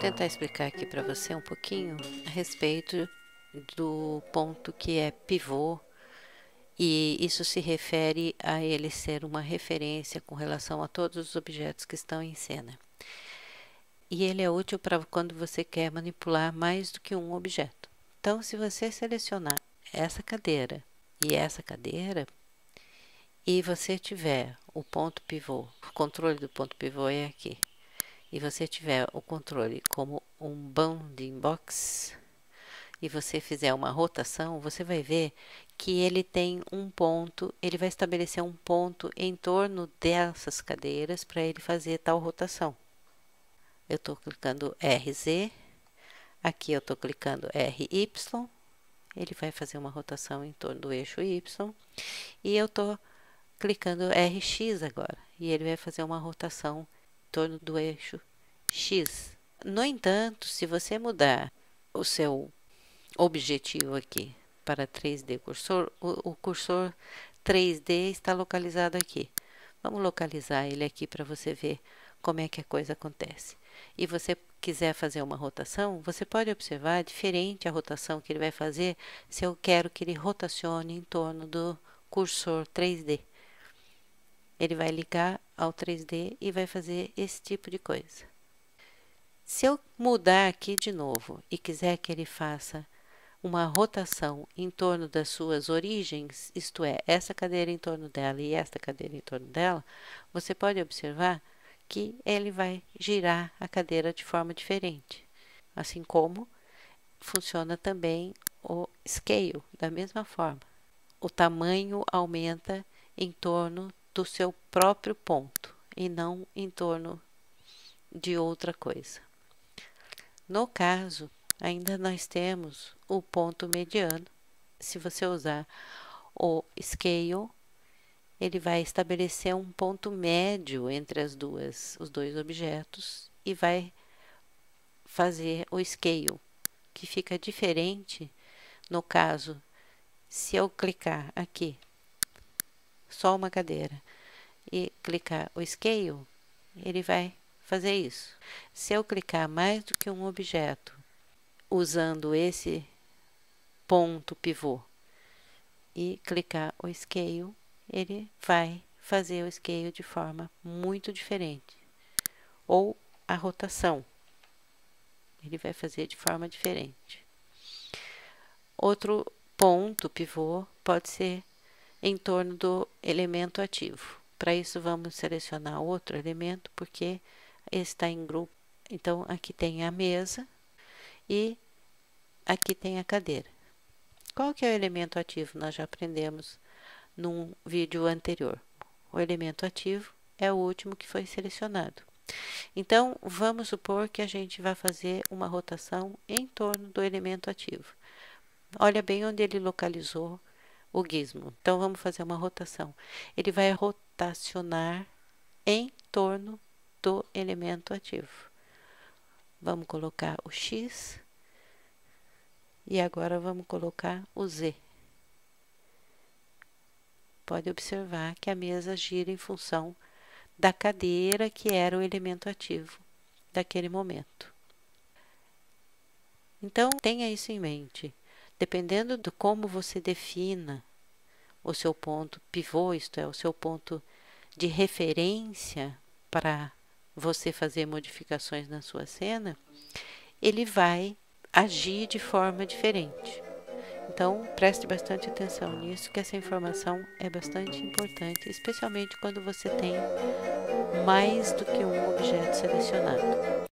tentar explicar aqui para você um pouquinho a respeito do ponto que é pivô, e isso se refere a ele ser uma referência com relação a todos os objetos que estão em cena. E ele é útil para quando você quer manipular mais do que um objeto. Então, se você selecionar essa cadeira, e você tiver o ponto pivô, o controle do ponto pivô é aqui, e você tiver o controle como um bounding box, e você fizer uma rotação, você vai ver que ele tem um ponto, ele vai estabelecer um ponto em torno dessas cadeiras para ele fazer tal rotação. Eu estou clicando RZ, aqui eu estou clicando RY, ele vai fazer uma rotação em torno do eixo Y, e eu estou clicando RX agora, e ele vai fazer uma rotação em torno do eixo X. No entanto, se você mudar o seu objetivo aqui para 3D cursor, o cursor 3D está localizado aqui. Vamos localizar ele aqui para você ver como é que a coisa acontece. E você quiser fazer uma rotação, você pode observar diferente a rotação que ele vai fazer se eu quero que ele rotacione em torno do cursor 3D. Ele vai ligar ao 3D e vai fazer esse tipo de coisa. Se eu mudar aqui de novo e quiser que ele faça uma rotação em torno das suas origens, isto é, essa cadeira em torno dela e esta cadeira em torno dela, você pode observar que ele vai girar a cadeira de forma diferente. Assim como funciona também o scale, da mesma forma. O tamanho aumenta em torno do seu próprio ponto e não em torno de outra coisa. No caso, ainda nós temos o ponto mediano. Se você usar o scale, ele vai estabelecer um ponto médio entre os dois objetos e vai fazer o scale, que fica diferente no caso, se eu clicar aqui, só uma cadeira, e clicar o scale, ele vai fazer isso. Se eu clicar mais do que um objeto, usando esse ponto pivô, e clicar o scale, ele vai fazer o scale de forma muito diferente. Ou a rotação, ele vai fazer de forma diferente. Outro ponto pivô pode ser em torno do elemento ativo. Para isso, vamos selecionar outro elemento, porque esse está em grupo. Então, aqui tem a mesa e aqui tem a cadeira. Qual que é o elemento ativo? Nós já aprendemos num vídeo anterior. O elemento ativo é o último que foi selecionado. Então, vamos supor que a gente vai fazer uma rotação em torno do elemento ativo. Olha bem onde ele localizou o gizmo. Então, vamos fazer uma rotação. Ele vai rotacionar em torno do elemento ativo. Vamos colocar o X e agora vamos colocar o Z. Pode observar que a mesa gira em função da cadeira que era o elemento ativo daquele momento. Então, tenha isso em mente. Dependendo de como você defina o seu ponto pivô, isto é, o seu ponto de referência para você fazer modificações na sua cena, ele vai agir de forma diferente. Então, preste bastante atenção nisso, que essa informação é bastante importante, especialmente quando você tem mais do que um objeto selecionado.